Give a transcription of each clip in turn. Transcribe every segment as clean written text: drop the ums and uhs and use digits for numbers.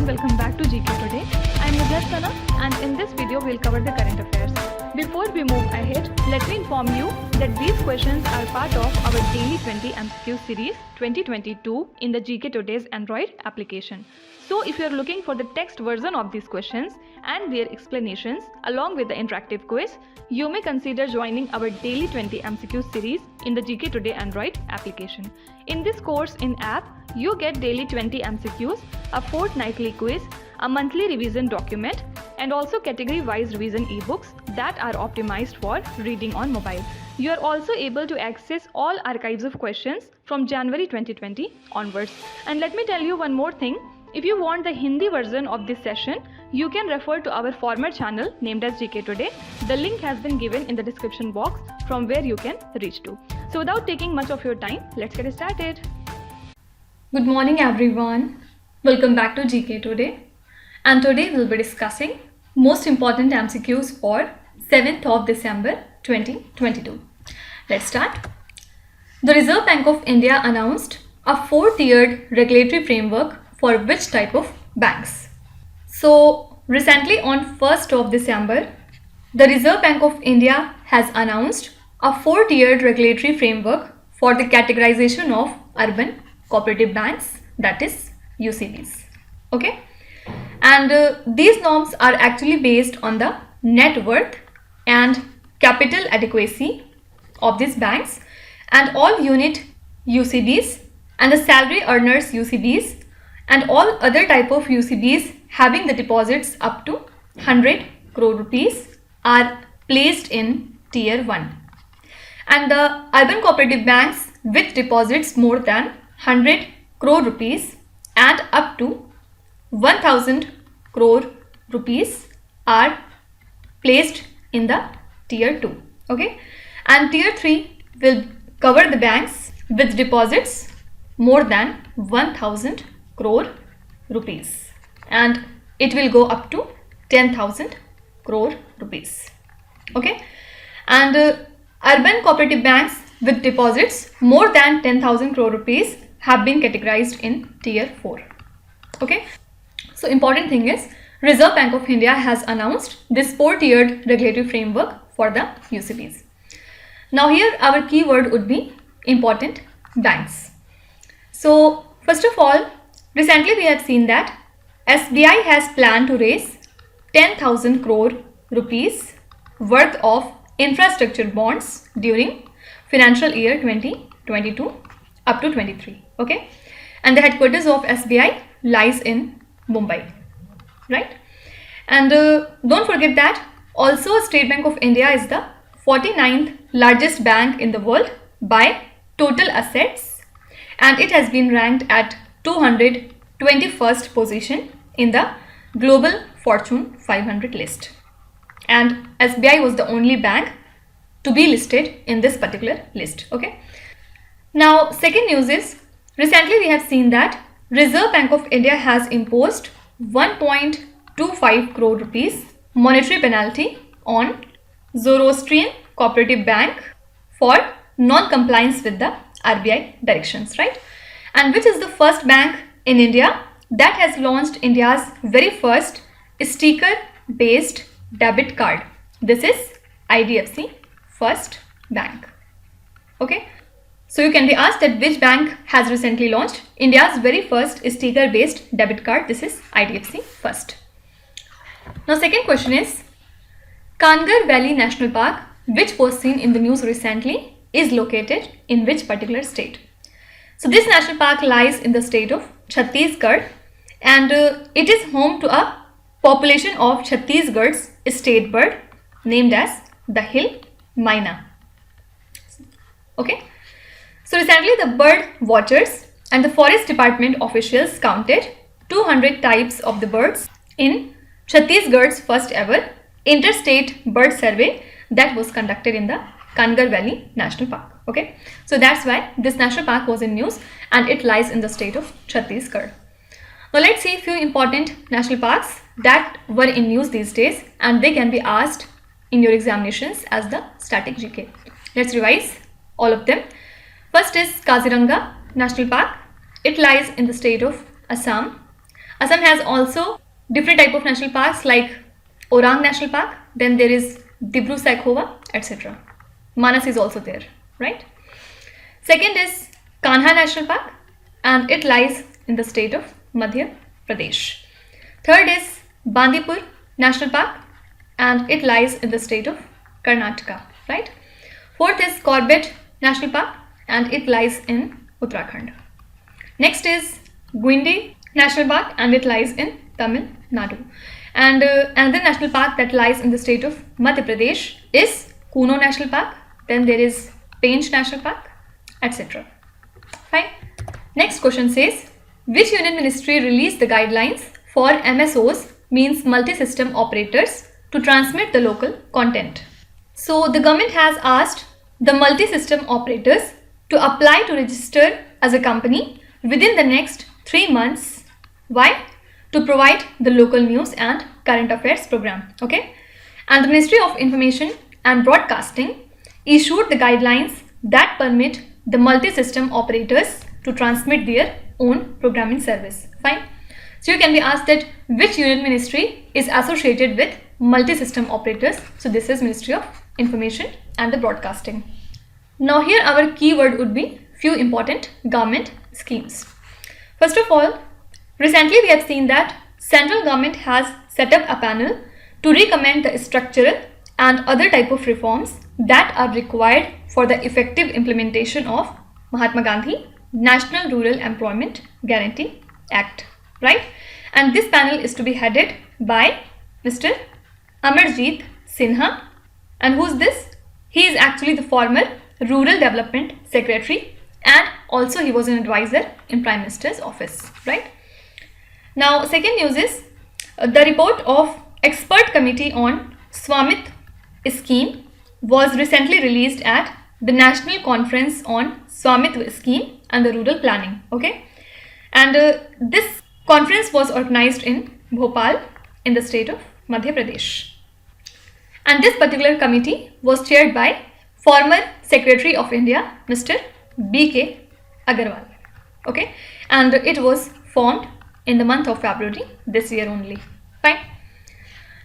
and welcome back to GK Today. I am Sana and in this video we'll cover the current affairs. Before we move ahead, let me inform you that these questions are part of our daily 20 MCQ series 2022 in the GK Today's Android application. So if you are looking for the text version of these questions and their explanations along with the interactive quiz, you may consider joining our daily 20 MCQ series in the GK Today Android application. In this course in app, you get daily 20 MCQs, a fortnightly quiz, a monthly revision document, and also category-wise revision e-books that are optimized for reading on mobile. You are also able to access all archives of questions from January 2020 onwards. And let me tell you one more thing. If you want the Hindi version of this session, you can refer to our former channel named as GK Today. The link has been given in the description box from where you can reach to. So without taking much of your time, let's get started. Good morning everyone. Welcome back to GK Today. And today we'll be discussing most important MCQs for 7th of December 2022. Let's start. The Reserve Bank of India announced a 4-tiered regulatory framework for which type of banks? So recently on 1st of December, the Reserve Bank of India has announced a 4-tiered regulatory framework for the categorization of urban cooperative banks, that is UCBs. Okay, and these norms are actually based on the net worth and capital adequacy of these banks and all unit UCBs and the salary earners UCBs and all other type of UCBs having the deposits up to 100 crore rupees are placed in tier 1. And the urban cooperative banks with deposits more than 100 crore rupees and up to 1000 crore rupees are placed in the tier 2. Okay, and tier 3 will cover the banks with deposits more than 1000 crore rupees and it will go up to 10,000 crore rupees. Okay, and urban cooperative banks with deposits more than 10,000 crore rupees have been categorized in tier 4. Okay, so important thing is Reserve Bank of India has announced this 4-tiered regulatory framework for the UCBs. Now here our keyword would be important banks. So first of all, recently we have seen that SBI has planned to raise 10,000 crore rupees worth of infrastructure bonds during financial year 2022 up to 23. Okay, and the headquarters of SBI lies in Mumbai, right? And don't forget that also State Bank of India is the 49th largest bank in the world by total assets and it has been ranked at 221st position in the global Fortune 500 list. And SBI was the only bank to be listed in this particular list. Okay. Now second news is recently we have seen that Reserve Bank of India has imposed 1.25 crore rupees monetary penalty on Zoroastrian Cooperative Bank for non-compliance with the RBI directions, right? And which is the first bank in India that has launched India's very first sticker-based debit card. This is IDFC First Bank. Okay. So you can be asked that which bank has recently launched India's very first sticker-based debit card. This is IDFC First. Now second question is Kanger Valley National Park, which was seen in the news recently, is located in which particular state? So this national park lies in the state of Chhattisgarh and it is home to a population of Chhattisgarh's state bird named as the hill myna. Okay. So recently the bird watchers and the forest department officials counted 200 types of the birds in Chhattisgarh's first ever interstate bird survey that was conducted in the Kanger Valley National Park. Okay, so that's why this national park was in news and it lies in the state of Chhattisgarh. Now let's see a few important national parks that were in news these days and they can be asked in your examinations as the static GK. Let's revise all of them. First is Kaziranga National Park. It lies in the state of Assam. Assam has also different type of national parks like Orang National Park, then there is Dibru Saikhowa, etc. Manas is also there, right? Second is Kanha National Park, and it lies in the state of Madhya Pradesh. Third is Bandipur National Park, and it lies in the state of Karnataka, right? Fourth is Corbett National Park, and it lies in Uttarakhand. Next is Guindi National Park, and it lies in Tamil Nadu. And another national park that lies in the state of Madhya Pradesh is Kuno National Park. Then there is Pench National Park, etc. Fine. Next question says, which union ministry released the guidelines for MSOS, means multi-system operators, to transmit the local content? So the government has asked the multi-system operators to apply to register as a company within the next 3 months. Why? To provide the local news and current affairs program. Okay. And the Ministry of Information and Broadcasting issued the guidelines that permit the multi-system operators to transmit their own programming service. Fine. So you can be asked that which union ministry is associated with multi-system operators. So this is Ministry of Information and the Broadcasting. Now here our keyword would be few important government schemes. First of all, recently we have seen that central government has set up a panel to recommend the structural and other type of reforms that are required for the effective implementation of Mahatma Gandhi National Rural Employment Guarantee Act, right? And this panel is to be headed by Mr. Amarjeet Sinha. And who's this? He is actually the former Rural Development Secretary, and also he was an advisor in Prime Minister's office, right? Now, second news is the report of Expert Committee on Swamitha Scheme was recently released at the National Conference on Swamitha Scheme and the Rural Planning. Okay, and this conference was organized in Bhopal in the state of Madhya Pradesh. And this particular committee was chaired by former Secretary of India, Mr. B.K. Agarwal. Okay, and it was formed in the month of February this year only. Fine.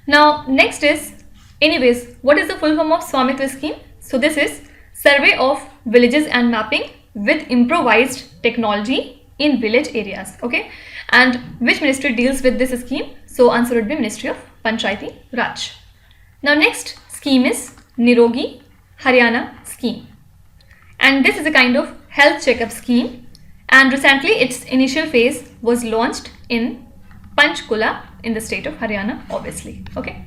Now next is, anyways, what is the full form of Swamitha scheme? So this is survey of villages and mapping with improvised technology in village areas. Okay, and which ministry deals with this scheme? So answer would be Ministry of Panchayati Raj. Now next scheme is Nirogi Haryana scheme, and this is a kind of health checkup scheme, and recently its initial phase was launched in Panchkula in the state of Haryana, obviously. Okay.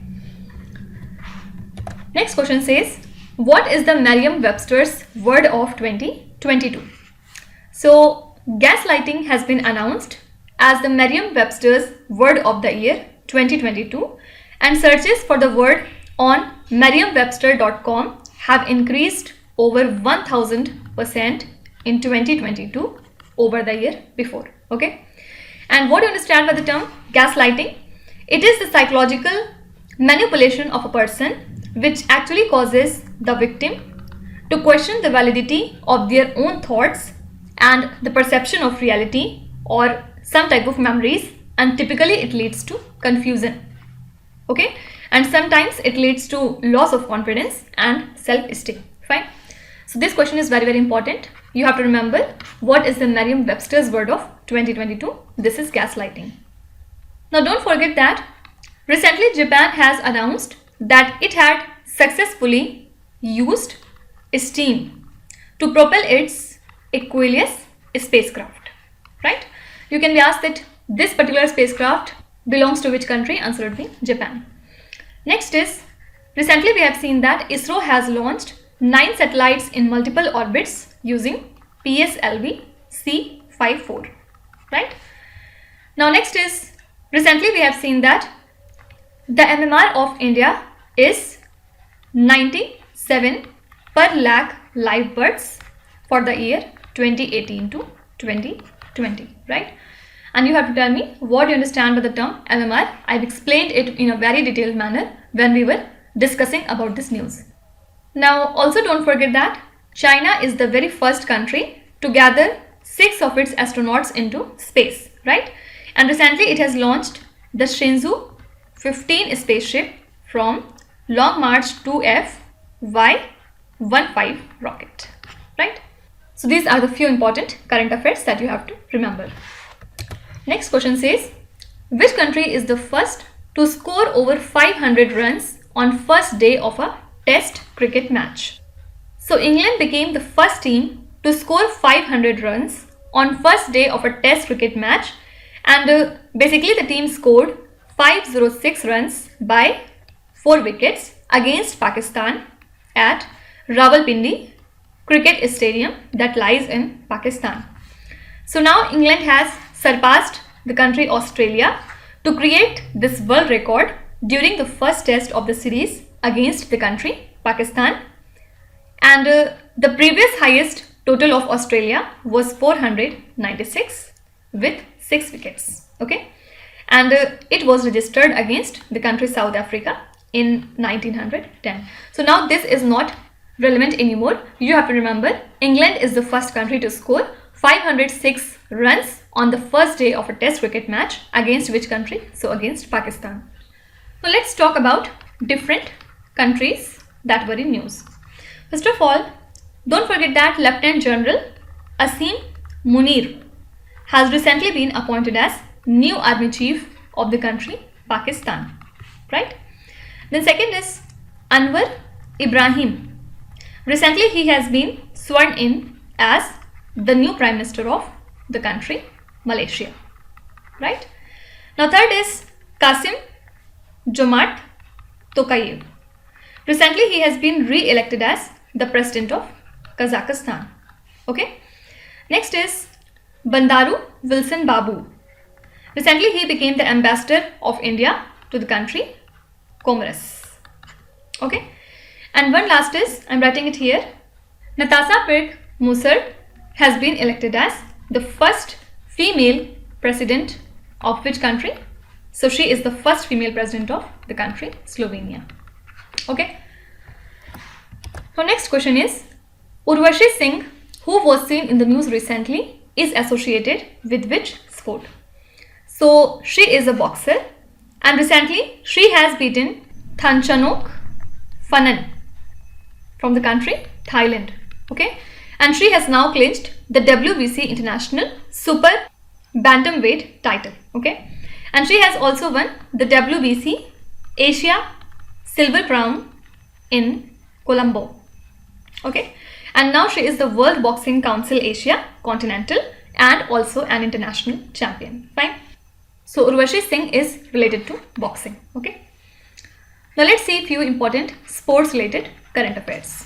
Next question says, what is the Merriam-Webster's word of 2022? So gaslighting has been announced as the Merriam-Webster's word of the year 2022, and searches for the word on merriam-webster.com have increased over 1000% in 2022 over the year before. Okay, and what do you understand by the term gaslighting? It is the psychological manipulation of a person which actually causes the victim to question the validity of their own thoughts and the perception of reality or some type of memories, and typically it leads to confusion. Okay, and sometimes it leads to loss of confidence and self-esteem. Fine. So this question is very, very important. You have to remember what is the Merriam-Webster's word of 2022. This is gaslighting. Now don't forget that recently Japan has announced that it had successfully used steam to propel its Aquarius spacecraft, right? You can be asked that this particular spacecraft belongs to which country? Answer would be Japan. Next is, recently we have seen that ISRO has launched 9 satellites in multiple orbits using PSLV C54, right? Now next is, recently we have seen that the MMR of India is 97 per lakh live births for the year 2018 to 2020, right? And you have to tell me what you understand by the term MMR. I've explained it in a very detailed manner when we were discussing about this news. Now also don't forget that China is the very first country to gather 6 of its astronauts into space, right? And recently it has launched the Shenzhou 15 spaceship from Long March 2F Y-15 rocket, right? So these are the few important current affairs that you have to remember. Next question says, which country is the first to score over 500 runs on first day of a test cricket match? So England became the first team to score 500 runs on first day of a test cricket match, and basically the team scored 506 runs by 4 wickets against Pakistan at Rawalpindi Cricket Stadium that lies in Pakistan. So now England has surpassed the country Australia to create this world record during the first test of the series against the country Pakistan, and the previous highest total of Australia was 496 with 6 wickets. Okay, and it was registered against the country South Africa in 1910. So now this is not relevant anymore. You have to remember, England is the first country to score 506 runs on the first day of a test cricket match against which country? So against Pakistan. Now let's talk about different countries that were in news. First of all, don't forget that Lieutenant General Asim Munir has recently been appointed as new army chief of the country Pakistan, right? Then second is Anwar Ibrahim. Recently he has been sworn in as the new Prime Minister of the country Malaysia, right? Now third is Qasim Jomart Tokayev. Recently he has been re-elected as the President of Kazakhstan. Okay. Next is Bandaru Wilson Babu. Recently he became the Ambassador of India to the country Comoros. Okay. And one last is, I'm writing it here, Natasha Pirk Musard has been elected as the first female president of which country? So she is the first female president of the country Slovenia. Okay. Now next question is, Urvashi Singh, who was seen in the news recently, is associated with which sport? So she is a boxer, and recently she has beaten Thanchanok Phanan from the country Thailand. Okay, and she has now clinched the WBC International Super Bantamweight title. Okay, and she has also won the WBC Asia Silver Crown in Colombo. Okay, and now she is the World Boxing Council Asia Continental and also an international champion. Fine. So Urvashi Singh is related to boxing. Okay. Now let's see a few important sports related current affairs.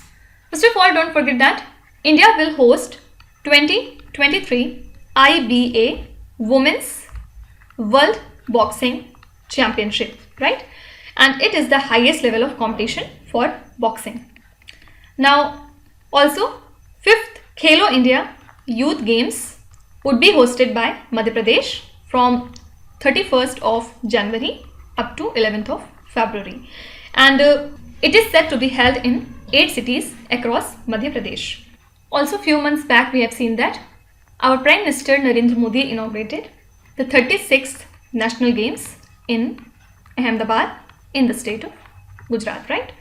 First of all, don't forget that India will host 2023 IBA Women's World Boxing Championship, right? And it is the highest level of competition for boxing. Now also 5th Khelo India Youth Games would be hosted by Madhya Pradesh from 31st of January up to 11th of February, and it is set to be held in 8 cities across Madhya Pradesh. Also few months back we have seen that our Prime Minister Narendra Modi inaugurated the 36th National Games in Ahmedabad in the state of Gujarat, right?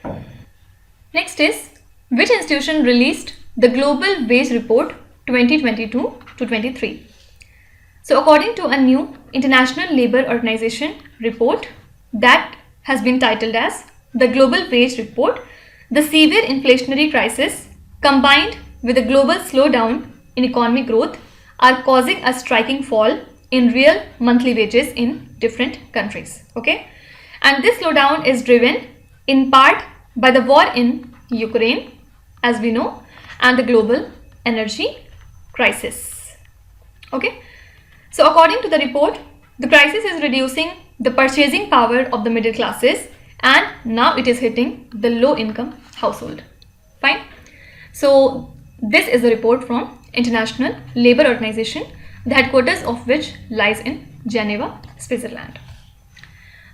Next is, which institution released the Global Wage Report 2022-23? So according to a new International Labour Organization report that has been titled as the Global Wage Report, the severe inflationary crisis combined with a global slowdown in economic growth are causing a striking fall in real monthly wages in different countries. Okay, and this slowdown is driven in part by the war in Ukraine, as we know, and the global energy crisis. Okay, so according to the report, the crisis is reducing the purchasing power of the middle classes, and now it is hitting the low income household. Fine. So this is a report from International Labour Organization, the headquarters of which lies in Geneva, Switzerland.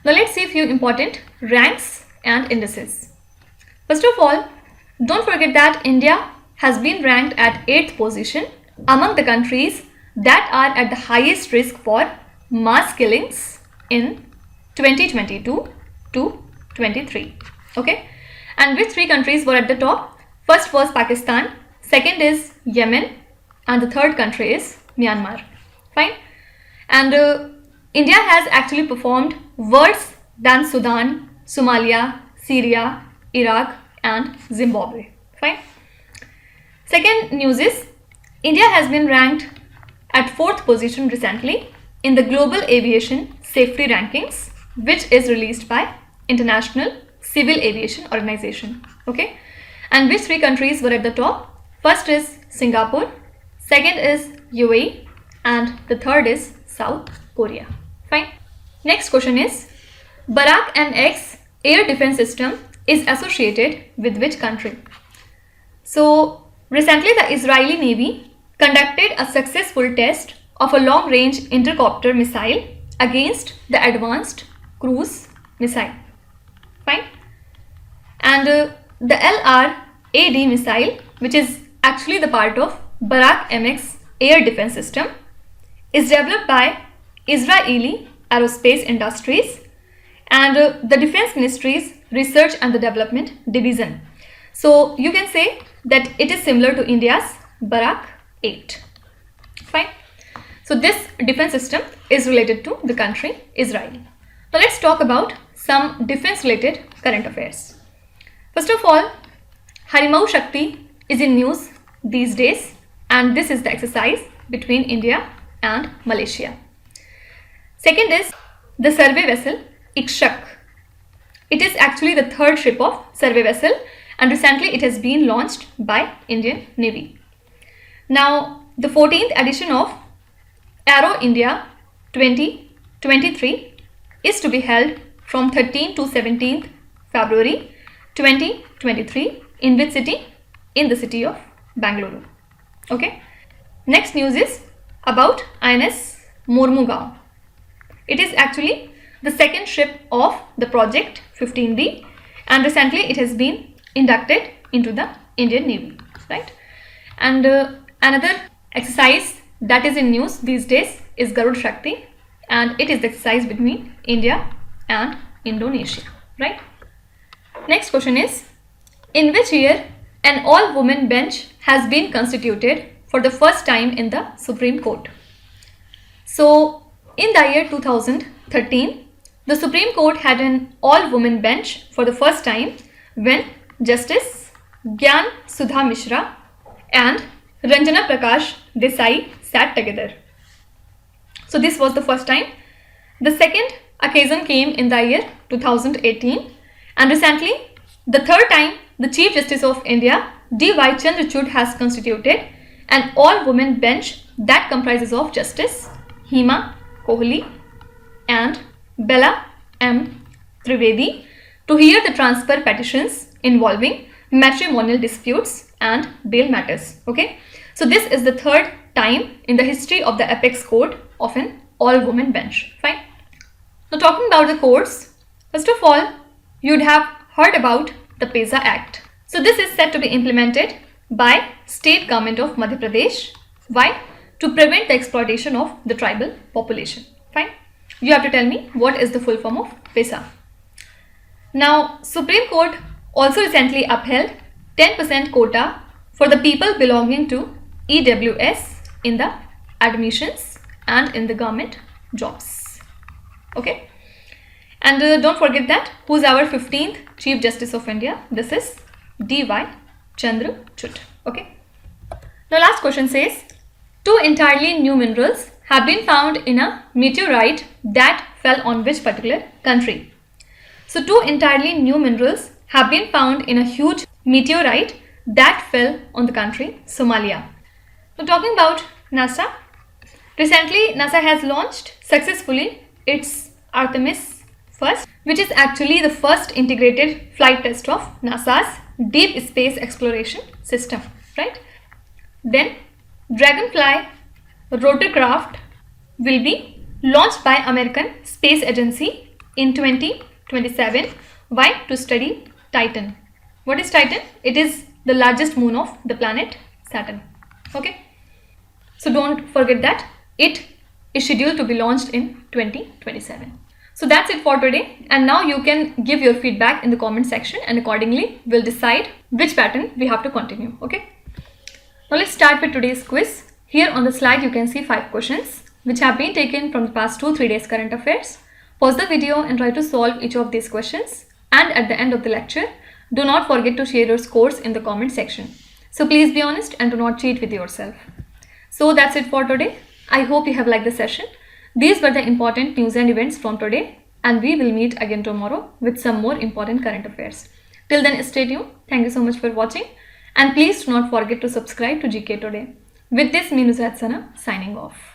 Now let's see a few important ranks and indices. First of all, don't forget that India has been ranked at 8th position among the countries that are at the highest risk for mass killings in 2022 to 23. Okay, and which three countries were at the top? First was Pakistan, second is Yemen, and the third country is Myanmar. Fine. And India has actually performed worse than Sudan, Somalia, Syria, Iraq and Zimbabwe. Fine. Second news is India has been ranked at 4th position recently in the Global Aviation Safety Rankings, which is released by International Civil Aviation Organization. Okay. And which three countries were at the top? First is Singapore, second is UAE, and the third is South Korea. Fine. Next question is Barak MX air defense system is associated with which country? So recently the Israeli Navy conducted a successful test of a long-range intercopter missile against the advanced cruise missile. Fine. And the LRAD missile, which is actually the part of Barak MX air defense system, is developed by Israeli Aerospace Industries and the Defense Ministry's Research and the Development Division. So you can say that it is similar to India's Barak 8. Fine. So this defense system is related to the country Israel. Now let's talk about some defense related current affairs. First of all, Harimau Shakti is in news these days, and this is the exercise between India and Malaysia. Second is the survey vessel Ikshak. It is actually the third ship of survey vessel, and recently it has been launched by Indian Navy. Now the 14th edition of Aero India 2023 is to be held from 13th to 17th February 2023 in which city? In the city of Bangalore. Okay. Next news is about INS Mormugao. It is actually the second ship of the project 15B, and recently it has been inducted into the Indian Navy, right? And another exercise that is in news these days is Garud Shakti, and it is the exercise between India and Indonesia, right? Next question is, in which year an all-woman bench has been constituted for the first time in the Supreme Court? So in the year 2013, the Supreme Court had an all-woman bench for the first time when Justice Gyan Sudha Mishra and Ranjana Prakash Desai sat together. So this was the first time. The second occasion came in the year 2018, and recently the third time the Chief Justice of India D.Y. Chandrachud has constituted an all-woman bench that comprises of Justice Hema Kohli and Bella M. Trivedi to hear the transfer petitions involving matrimonial disputes and bail matters. Okay, so this is the third time in the history of the apex court of an all-woman bench. Fine. Now talking about the courts, first of all, you'd have heard about the PESA Act. So this is set to be implemented by State Government of Madhya Pradesh. Why? To prevent the exploitation of the tribal population. Fine. You have to tell me what is the full form of PESA. Now, Supreme Court also recently upheld 10% quota for the people belonging to EWS in the admissions and in the government jobs. Okay. And don't forget that who's our 15th Chief Justice of India? This is D.Y. Chandrachud. Okay. Now last question says, two entirely new minerals have been found in a meteorite that fell on which particular country? So two entirely new minerals have been found in a huge meteorite that fell on the country Somalia. Now talking about NASA, recently NASA has launched successfully its Artemis first, which is actually the first integrated flight test of NASA's deep space exploration system, right? Then Dragonfly rotorcraft will be launched by American Space Agency in 2027. Why? To study Titan. What is Titan? It is the largest moon of the planet Saturn. Okay. So don't forget that it is scheduled to be launched in 2027. So that's it for today, and now you can give your feedback in the comment section, and accordingly we'll decide which pattern we have to continue. Okay, now let's start with today's quiz. Here on the slide you can see 5 questions which have been taken from the past 2-3 days current affairs. Pause the video and try to solve each of these questions, and at the end of the lecture do not forget to share your scores in the comment section. So please be honest and do not cheat with yourself. So that's it for today. I hope you have liked the session. These were the important news and events from today, and we will meet again tomorrow with some more important current affairs. Till then, stay tuned. Thank you so much for watching, and please do not forget to subscribe to GK Today. With this, me Nuzhat Sana signing off.